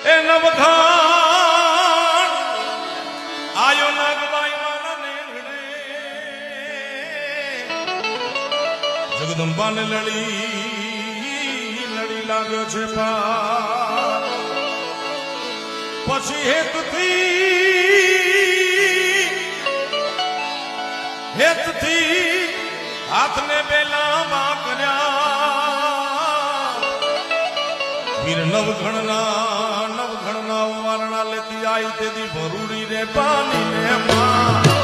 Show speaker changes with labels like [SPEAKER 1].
[SPEAKER 1] એ નવઘાણ આયો નાગબાઈ માના નેહડે જગદંબાને લડી લાગ્યો છે પાર પછી હેતથી હાથને બેલામાં કર્યા વીર નવઘણના વારણા લેતી આવી તેથી ભરૂડી રે પાણી ને માં